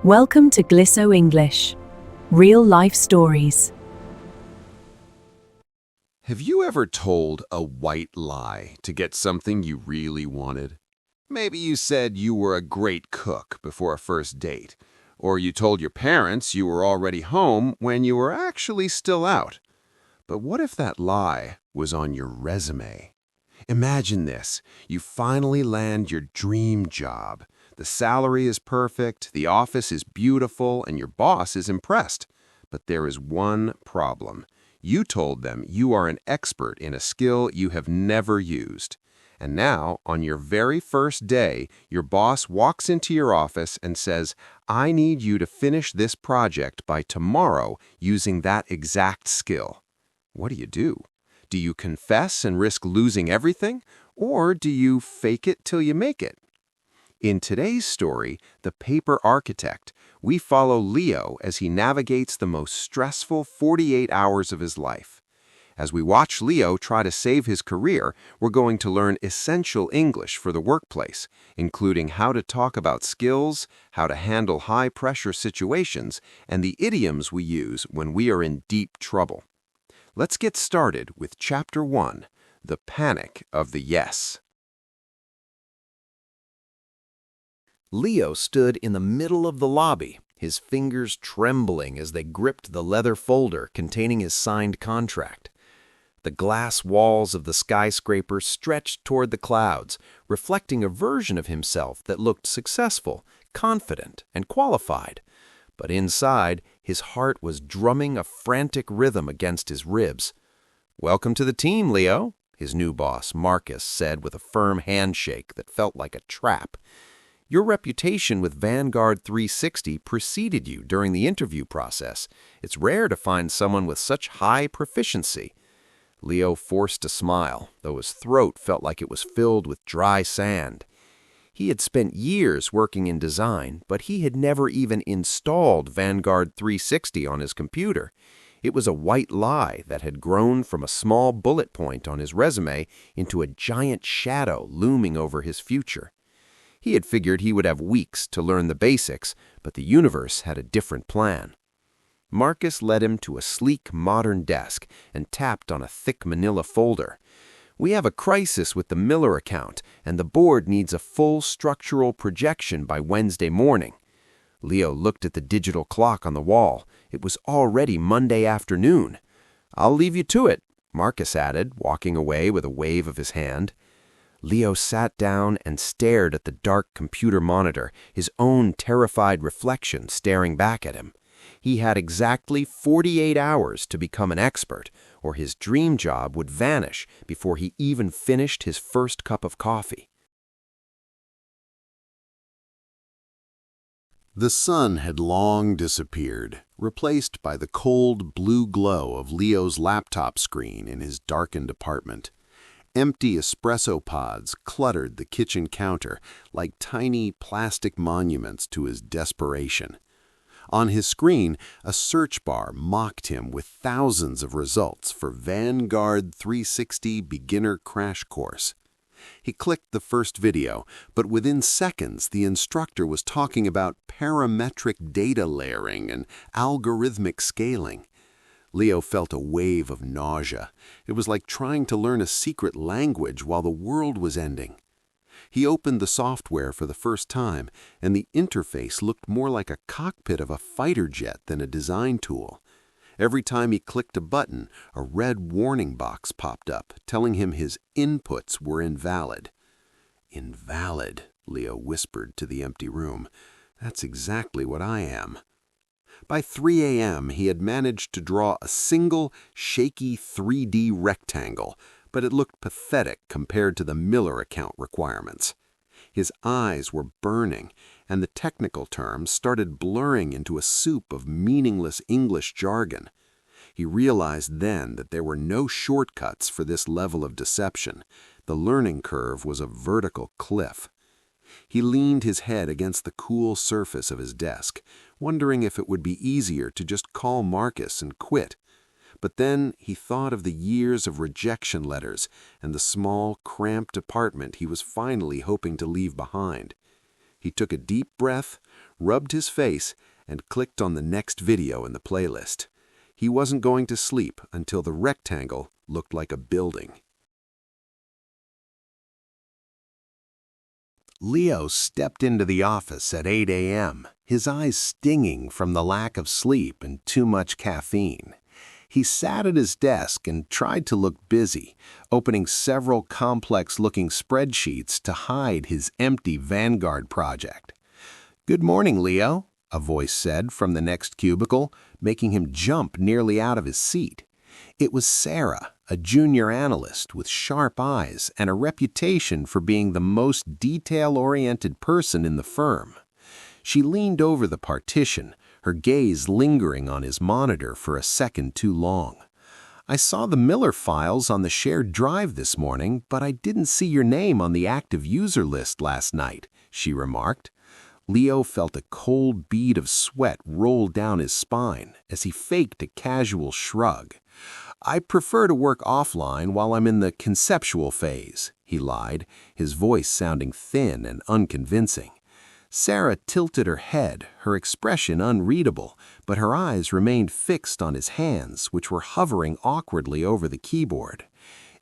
Welcome to Glisso English. Real life stories. Have you ever told a white lie to get something you really wanted? Maybe you said you were a great cook before a first date, or you told your parents you were already home when you were actually still out. But what if that lie was on your resume? Imagine this. You finally land your dream job. The salary is perfect, the office is beautiful, and your boss is impressed. But there is one problem. You told them you are an expert in a skill you have never used. And now, on your very first day, your boss walks into your office and says, "I need you to finish this project by tomorrow using that exact skill." What do? Do you confess and risk losing everything, or do you fake it till you make it? In today's story, The Paper Architect, we follow Leo as he navigates the most stressful 48 hours of his life. As we watch Leo try to save his career, we're going to learn essential English for the workplace, including how to talk about skills, how to handle high-pressure situations, and the idioms we use when we are in deep trouble. Let's get started with Chapter 1, The Panic of the Yes. Leo stood in the middle of the lobby, his fingers trembling as they gripped the leather folder containing his signed contract. The glass walls of the skyscraper stretched toward the clouds, reflecting a version of himself that looked successful, confident, and qualified. But inside, his heart was drumming a frantic rhythm against his ribs. "Welcome to the team, Leo," his new boss, Marcus, said with a firm handshake that felt like a trap. "Your reputation with Vanguard 360 preceded you during the interview process. It's rare to find someone with such high proficiency." Leo forced a smile, though his throat felt like it was filled with dry sand. He had spent years working in design, but he had never even installed Vanguard 360 on his computer. It was a white lie that had grown from a small bullet point on his resume into a giant shadow looming over his future. He had figured he would have weeks to learn the basics, but the universe had a different plan. Marcus led him to a sleek, modern desk and tapped on a thick manila folder. "We have a crisis with the Miller account, and the board needs a full structural projection by Wednesday morning." Leo looked at the digital clock on the wall. It was already Monday afternoon. "I'll leave you to it," Marcus added, walking away with a wave of his hand. Leo sat down and stared at the dark computer monitor, his own terrified reflection staring back at him. He had exactly 48 hours to become an expert, or his dream job would vanish before he even finished his first cup of coffee. The sun had long disappeared, replaced by the cold blue glow of Leo's laptop screen in his darkened apartment. Empty espresso pods cluttered the kitchen counter like tiny plastic monuments to his desperation. On his screen, a search bar mocked him with thousands of results for Vanguard 360 Beginner Crash Course. He clicked the first video, but within seconds the instructor was talking about parametric data layering and algorithmic scaling. Leo felt a wave of nausea. It was like trying to learn a secret language while the world was ending. He opened the software for the first time, and the interface looked more like a cockpit of a fighter jet than a design tool. Every time he clicked a button, a red warning box popped up, telling him his inputs were invalid. "Invalid," Leo whispered to the empty room. "That's exactly what I am." By 3 a.m., he had managed to draw a single, shaky 3D rectangle, but it looked pathetic compared to the Miller account requirements. His eyes were burning, and the technical terms started blurring into a soup of meaningless English jargon. He realized then that there were no shortcuts for this level of deception. The learning curve was a vertical cliff. He leaned his head against the cool surface of his desk, wondering if it would be easier to just call Marcus and quit. But then he thought of the years of rejection letters and the small, cramped apartment he was finally hoping to leave behind. He took a deep breath, rubbed his face, and clicked on the next video in the playlist. He wasn't going to sleep until the rectangle looked like a building. Leo stepped into the office at 8 a.m., his eyes stinging from the lack of sleep and too much caffeine. He sat at his desk and tried to look busy, opening several complex-looking spreadsheets to hide his empty Vanguard project. "Good morning, Leo," a voice said from the next cubicle, making him jump nearly out of his seat. It was Sarah, a junior analyst with sharp eyes and a reputation for being the most detail-oriented person in the firm. She leaned over the partition, her gaze lingering on his monitor for a second too long. "I saw the Miller files on the shared drive this morning, but I didn't see your name on the active user list last night," she remarked. Leo felt a cold bead of sweat roll down his spine as he faked a casual shrug. "I prefer to work offline while I'm in the conceptual phase," he lied, his voice sounding thin and unconvincing. Sarah tilted her head, her expression unreadable, but her eyes remained fixed on his hands, which were hovering awkwardly over the keyboard.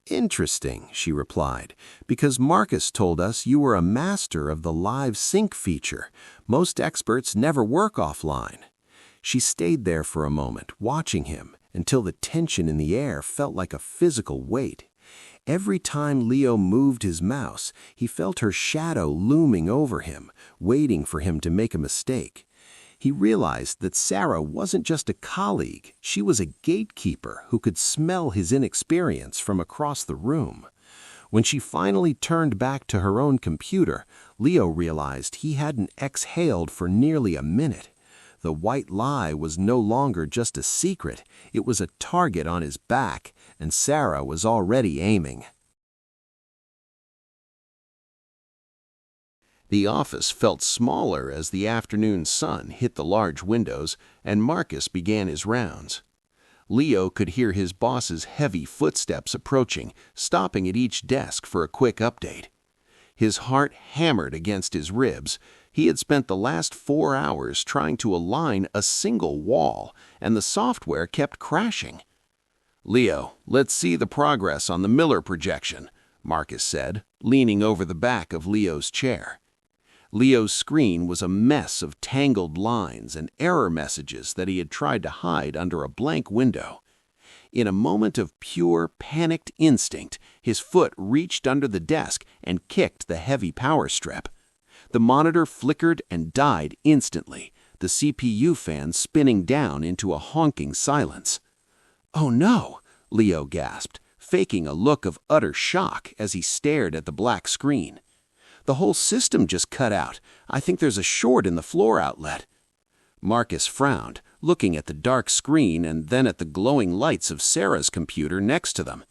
"Interesting," she replied, "because Marcus told us you were a master of the live sync feature. Most experts never work offline." She stayed there for a moment, watching him, until the tension in the air felt like a physical weight. Every time Leo moved his mouse, he felt her shadow looming over him, waiting for him to make a mistake. He realized that Sarah wasn't just a colleague, she was a gatekeeper who could smell his inexperience from across the room. When she finally turned back to her own computer, Leo realized he hadn't exhaled for nearly a minute. The white lie was no longer just a secret, it was a target on his back, and Sarah was already aiming. The office felt smaller as the afternoon sun hit the large windows and Marcus began his rounds. Leo could hear his boss's heavy footsteps approaching, stopping at each desk for a quick update. His heart hammered against his ribs. He had spent the last 4 hours trying to align a single wall, and the software kept crashing. "Leo, let's see the progress on the Miller projection," Marcus said, leaning over the back of Leo's chair. Leo's screen was a mess of tangled lines and error messages that he had tried to hide under a blank window. In a moment of pure, panicked instinct, his foot reached under the desk and kicked the heavy power strip. The monitor flickered and died instantly, the CPU fan spinning down into a honking silence. "Oh no," Leo gasped, faking a look of utter shock as he stared at the black screen. "The whole system just cut out. I think there's a short in the floor outlet." Marcus frowned, looking at the dark screen and then at the glowing lights of Sarah's computer next to them.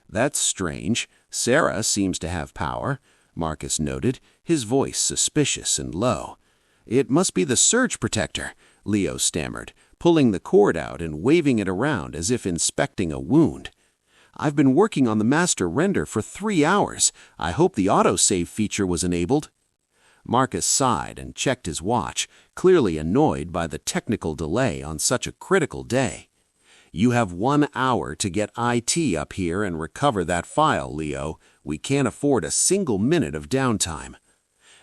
"That's strange. Sarah seems to have power," Marcus noted, his voice suspicious and low. "It must be the surge protector," Leo stammered, pulling the cord out and waving it around as if inspecting a wound. "I've been working on the master render for 3 hours. I hope the autosave feature was enabled." Marcus sighed and checked his watch, clearly annoyed by the technical delay on such a critical day. "You have 1 hour to get IT up here and recover that file, Leo. We can't afford a single minute of downtime."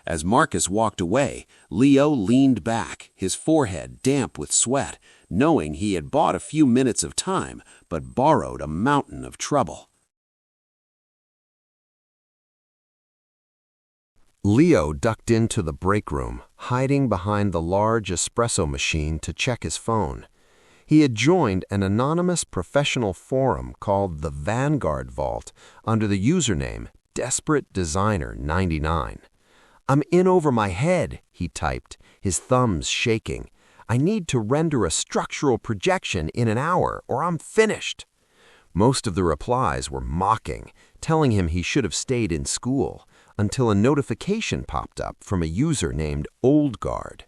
As Marcus walked away, Leo leaned back, his forehead damp with sweat, knowing he had bought a few minutes of time but borrowed a mountain of trouble. Leo ducked into the break room, hiding behind the large espresso machine to check his phone. He had joined an anonymous professional forum called the Vanguard Vault under the username Desperate Designer 99. "I'm in over my head," he typed, his thumbs shaking. "I need to render a structural projection in an hour or I'm finished." Most of the replies were mocking, telling him he should have stayed in school, until a notification popped up from a user named OldGuard.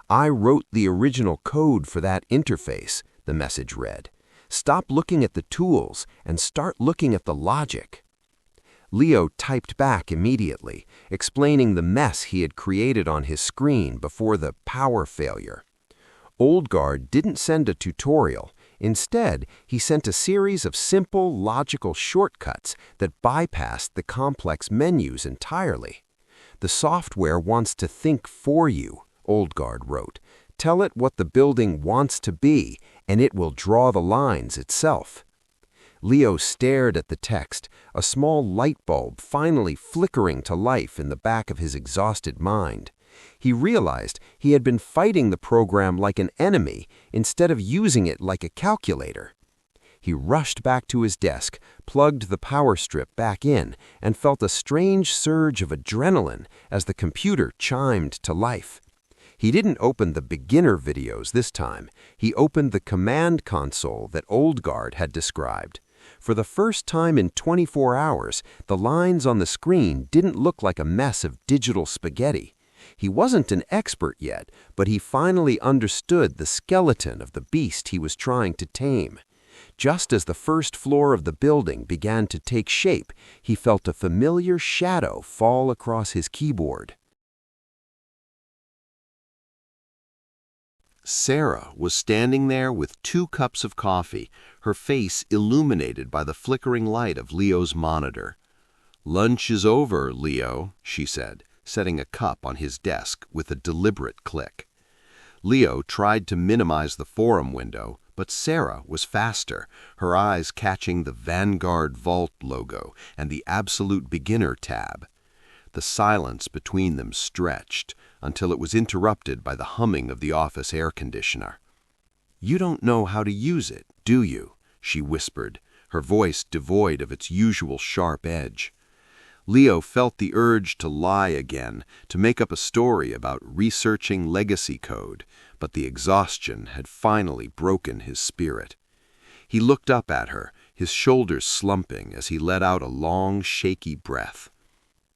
"I wrote the original code for that interface," the message read. "Stop looking at the tools and start looking at the logic." Leo typed back immediately, explaining the mess he had created on his screen before the power failure. Oldgard didn't send a tutorial. Instead, he sent a series of simple, logical shortcuts that bypassed the complex menus entirely. "The software wants to think for you," Oldgard wrote. "Tell it what the building wants to be, and it will draw the lines itself." Leo stared at the text, a small light bulb finally flickering to life in the back of his exhausted mind. He realized he had been fighting the program like an enemy instead of using it like a calculator. He rushed back to his desk, plugged the power strip back in, and felt a strange surge of adrenaline as the computer chimed to life. He didn't open the beginner videos this time. He opened the command console that Oldgard had described. For the first time in 24 hours, the lines on the screen didn't look like a mess of digital spaghetti. He wasn't an expert yet, but he finally understood the skeleton of the beast he was trying to tame. Just as the first floor of the building began to take shape, he felt a familiar shadow fall across his keyboard. Sarah was standing there with 2 cups of coffee, her face illuminated by the flickering light of Leo's monitor. "Lunch is over, Leo," she said, setting a cup on his desk with a deliberate click. Leo tried to minimize the forum window, but Sarah was faster, her eyes catching the Vanguard Vault logo and the Absolute Beginner tab. The silence between them stretched until it was interrupted by the humming of the office air conditioner. "You don't know how to use it, do you?" she whispered, her voice devoid of its usual sharp edge. Leo felt the urge to lie again, to make up a story about researching legacy code, but the exhaustion had finally broken his spirit. He looked up at her, his shoulders slumping as he let out a long, shaky breath.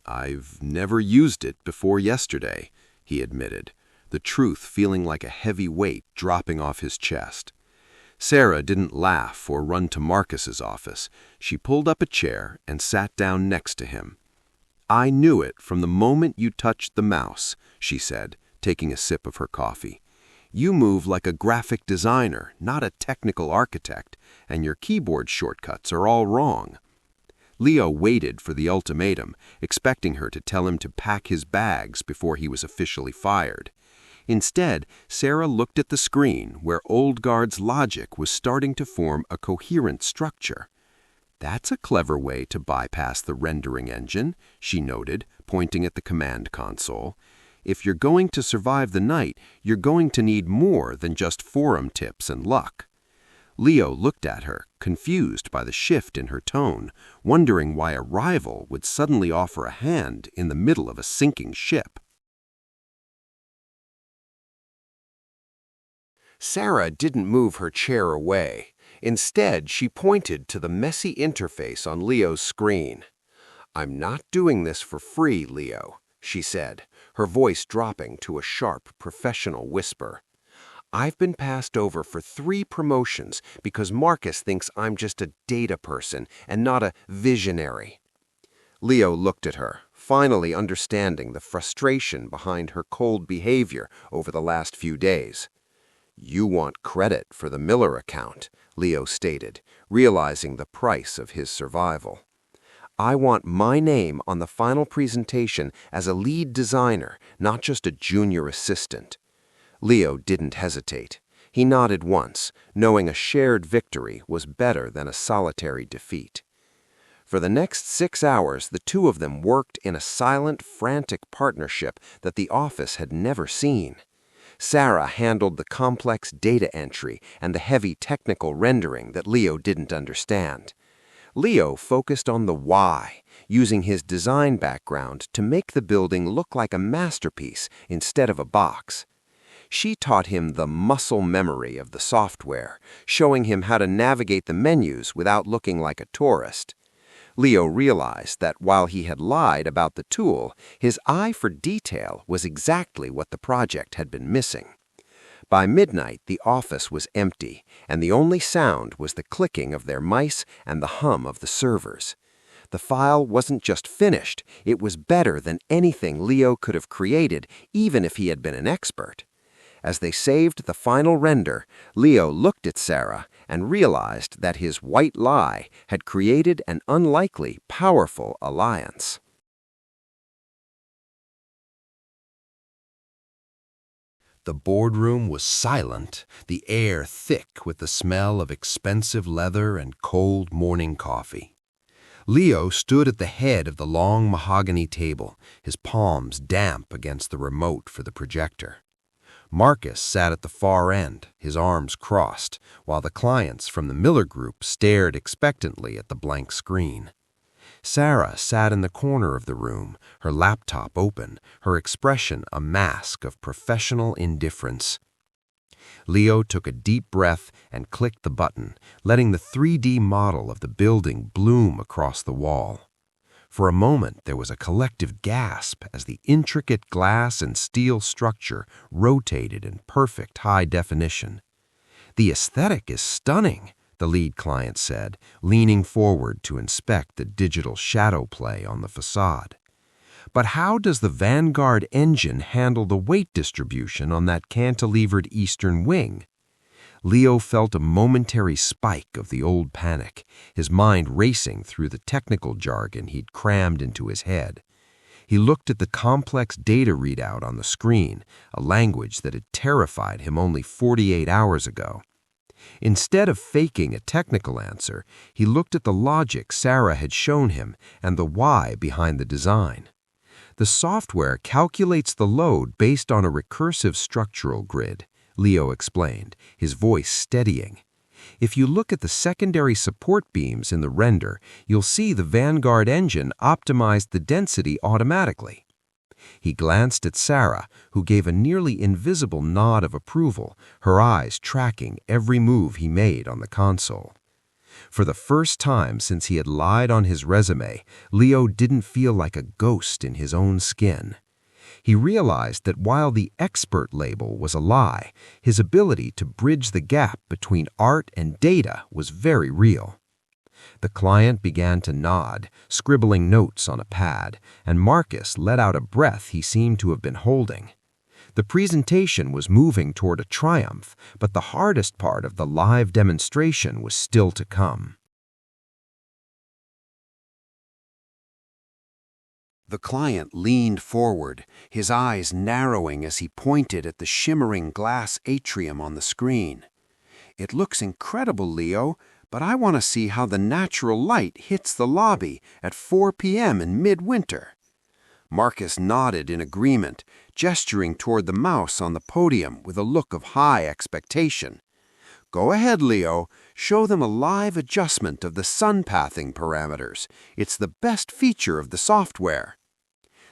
"I've never used it before yesterday," he admitted, the truth feeling like a heavy weight dropping off his chest. Sarah didn't laugh or run to Marcus's office. She pulled up a chair and sat down next to him. "I knew it from the moment you touched the mouse," she said, taking a sip of her coffee. "You move like a graphic designer, not a technical architect, and your keyboard shortcuts are all wrong." Leo waited for the ultimatum, expecting her to tell him to pack his bags before he was officially fired. Instead, Sarah looked at the screen where Oldgard's logic was starting to form a coherent structure. "That's a clever way to bypass the rendering engine," she noted, pointing at the command console. "If you're going to survive the night, you're going to need more than just forum tips and luck." Leo looked at her, confused by the shift in her tone, wondering why a rival would suddenly offer a hand in the middle of a sinking ship. Sarah didn't move her chair away. Instead, she pointed to the messy interface on Leo's screen. "I'm not doing this for free, Leo," she said, her voice dropping to a sharp, professional whisper. "I've been passed over for 3 promotions because Marcus thinks I'm just a data person and not a visionary." Leo looked at her, finally understanding the frustration behind her cold behavior over the last few days. "You want credit for the Miller account," Leo stated, realizing the price of his survival. "I want my name on the final presentation as a lead designer, not just a junior assistant." Leo didn't hesitate. He nodded once, knowing a shared victory was better than a solitary defeat. For the next 6 hours, the two of them worked in a silent, frantic partnership that the office had never seen. Sarah handled the complex data entry and the heavy technical rendering that Leo didn't understand. Leo focused on the why, using his design background to make the building look like a masterpiece instead of a box. She taught him the muscle memory of the software, showing him how to navigate the menus without looking like a tourist. Leo realized that while he had lied about the tool, his eye for detail was exactly what the project had been missing. By midnight, the office was empty, and the only sound was the clicking of their mice and the hum of the servers. The file wasn't just finished, it was better than anything Leo could have created, even if he had been an expert. As they saved the final render, Leo looked at Sarah and realized that his white lie had created an unlikely, powerful alliance. The boardroom was silent, the air thick with the smell of expensive leather and cold morning coffee. Leo stood at the head of the long mahogany table, his palms damp against the remote for the projector. Marcus sat at the far end, his arms crossed, while the clients from the Miller Group stared expectantly at the blank screen. Sarah sat in the corner of the room, her laptop open, her expression a mask of professional indifference. Leo took a deep breath and clicked the button, letting the 3D model of the building bloom across the wall. For a moment, there was a collective gasp as the intricate glass and steel structure rotated in perfect high definition. "The aesthetic is stunning," the lead client said, leaning forward to inspect the digital shadow play on the facade. "But how does the Vanguard engine handle the weight distribution on that cantilevered eastern wing?" Leo felt a momentary spike of the old panic, his mind racing through the technical jargon he'd crammed into his head. He looked at the complex data readout on the screen, a language that had terrified him only 48 hours ago. Instead of faking a technical answer, he looked at the logic Sarah had shown him and the why behind the design. "The software calculates the load based on a recursive structural grid," Leo explained, his voice steadying. "If you look at the secondary support beams in the render, you'll see the Vanguard engine optimized the density automatically." He glanced at Sarah, who gave a nearly invisible nod of approval, her eyes tracking every move he made on the console. For the first time since he had lied on his resume, Leo didn't feel like a ghost in his own skin. He realized that while the expert label was a lie, his ability to bridge the gap between art and data was very real. The client began to nod, scribbling notes on a pad, and Marcus let out a breath he seemed to have been holding. The presentation was moving toward a triumph, but the hardest part of the live demonstration was still to come. The client leaned forward, his eyes narrowing as he pointed at the shimmering glass atrium on the screen. "It looks incredible, Leo, but I want to see how the natural light hits the lobby at 4 p.m. in midwinter." Marcus nodded in agreement, gesturing toward the mouse on the podium with a look of high expectation. "Go ahead, Leo. Show them a live adjustment of the sun pathing parameters. It's the best feature of the software."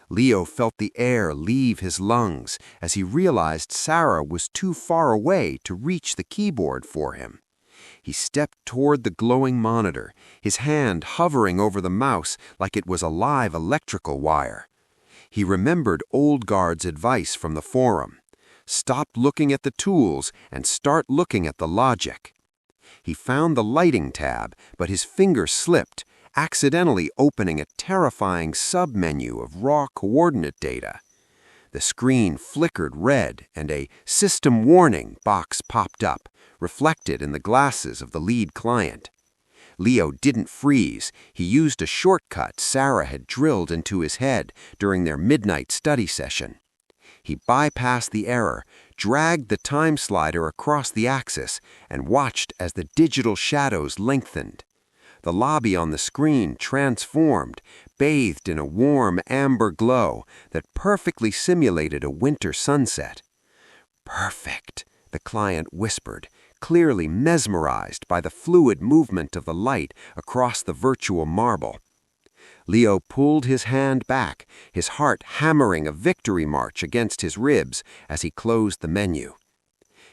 Leo felt the air leave his lungs as he realized Sarah was too far away to reach the keyboard for him. He stepped toward the glowing monitor, his hand hovering over the mouse like it was a live electrical wire. He remembered Oldgard's advice from the forum. Stop looking at the tools and start looking at the logic. He found the lighting tab, but his finger slipped, accidentally opening a terrifying submenu of raw coordinate data. The screen flickered red and a "System Warning" box popped up, reflected in the glasses of the lead client. Leo didn't freeze. He used a shortcut Sarah had drilled into his head during their midnight study session. He bypassed the error, dragged the time slider across the axis, and watched as the digital shadows lengthened. The lobby on the screen transformed, bathed in a warm amber glow that perfectly simulated a winter sunset. "Perfect," the client whispered, clearly mesmerized by the fluid movement of the light across the virtual marble. Leo pulled his hand back, his heart hammering a victory march against his ribs as he closed the menu.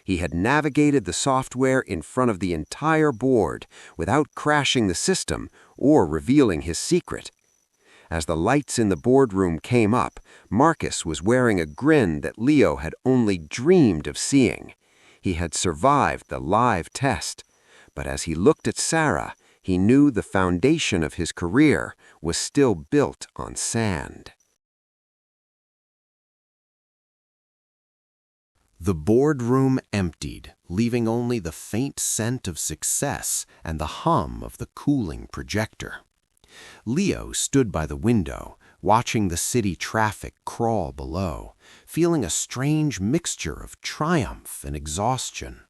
He had navigated the software in front of the entire board without crashing the system or revealing his secret. As the lights in the boardroom came up, Marcus was wearing a grin that Leo had only dreamed of seeing. He had survived the live test, but as he looked at Sarah, He knew the foundation of his career was still built on sand. The boardroom emptied, leaving only the faint scent of success and the hum of the cooling projector. Leo stood by the window, watching the city traffic crawl below, feeling a strange mixture of triumph and exhaustion.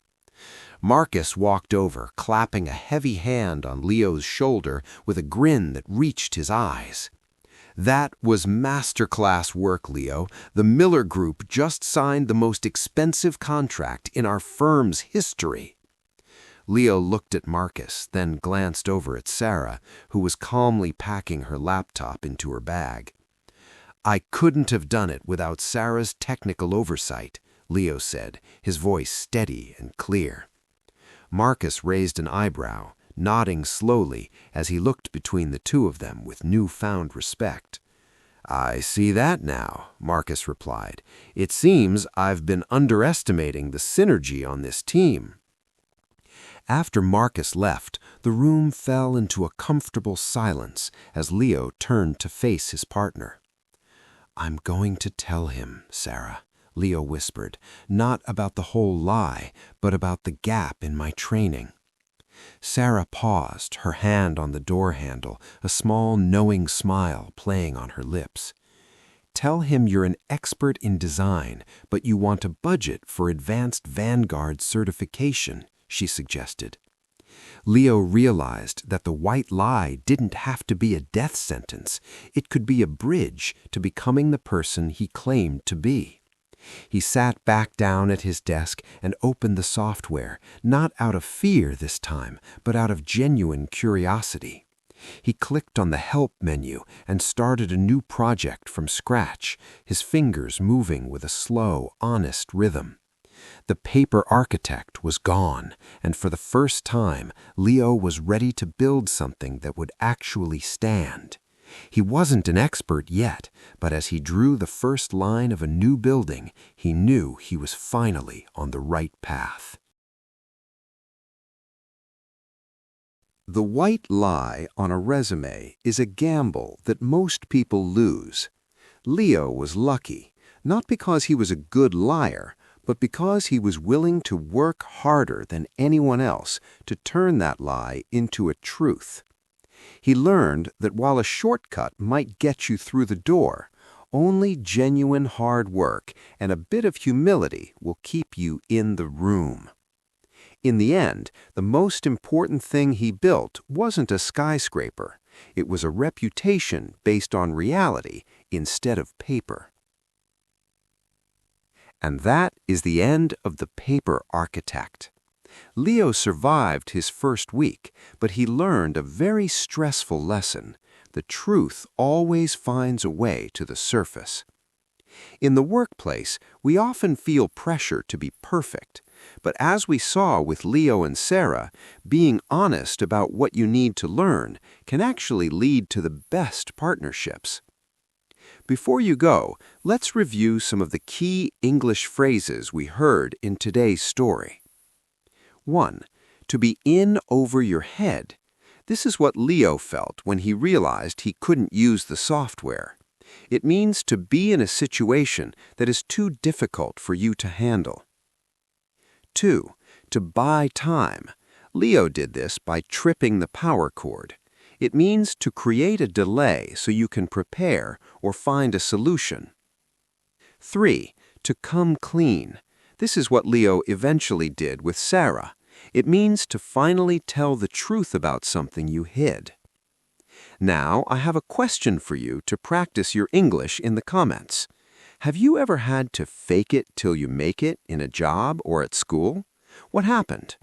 Marcus walked over, clapping a heavy hand on Leo's shoulder with a grin that reached his eyes. "That was masterclass work, Leo. The Miller Group just signed the most expensive contract in our firm's history." Leo looked at Marcus, then glanced over at Sarah, who was calmly packing her laptop into her bag. "I couldn't have done it without Sarah's technical oversight," Leo said, his voice steady and clear. Marcus raised an eyebrow, nodding slowly as he looked between the two of them with newfound respect. "I see that now," Marcus replied. "It seems I've been underestimating the synergy on this team." After Marcus left, the room fell into a comfortable silence as Leo turned to face his partner. "I'm going to tell him, Sarah," Leo whispered, "not about the whole lie, but about the gap in my training." Sarah paused, her hand on the door handle, a small knowing smile playing on her lips. "Tell him you're an expert in design, but you want a budget for advanced Vanguard certification," she suggested. Leo realized that the white lie didn't have to be a death sentence. It could be a bridge to becoming the person he claimed to be. He sat back down at his desk and opened the software, not out of fear this time, but out of genuine curiosity. He clicked on the Help menu and started a new project from scratch, his fingers moving with a slow, honest rhythm. The paper architect was gone, and for the first time, Leo was ready to build something that would actually stand. He wasn't an expert yet, but as he drew the first line of a new building, he knew he was finally on the right path. The white lie on a resume is a gamble that most people lose. Leo was lucky, not because he was a good liar, but because he was willing to work harder than anyone else to turn that lie into a truth. He learned that while a shortcut might get you through the door, only genuine hard work and a bit of humility will keep you in the room. In the end, the most important thing he built wasn't a skyscraper. It was a reputation based on reality instead of paper. And that is the end of The Paper Architect. Leo survived his first week, but he learned a very stressful lesson. The truth always finds a way to the surface. In the workplace, we often feel pressure to be perfect. But as we saw with Leo and Sarah, being honest about what you need to learn can actually lead to the best partnerships. Before you go, let's review some of the key English phrases we heard in today's story. 1. To be in over your head. This is what Leo felt when he realized he couldn't use the software. It means to be in a situation that is too difficult for you to handle. 2. To buy time. Leo did this by tripping the power cord. It means to create a delay so you can prepare or find a solution. 3. To come clean. This is what Leo eventually did with Sarah. It means to finally tell the truth about something you hid. Now, I have a question for you to practice your English in the comments. Have you ever had to fake it till you make it in a job or at school? What happened?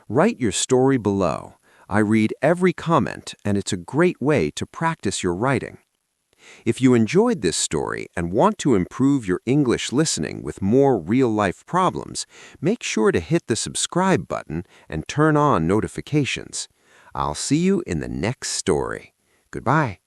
Write your story below. I read every comment, and it's a great way to practice your writing. If you enjoyed this story and want to improve your English listening with more real-life problems, make sure to hit the subscribe button and turn on notifications. I'll see you in the next story. Goodbye.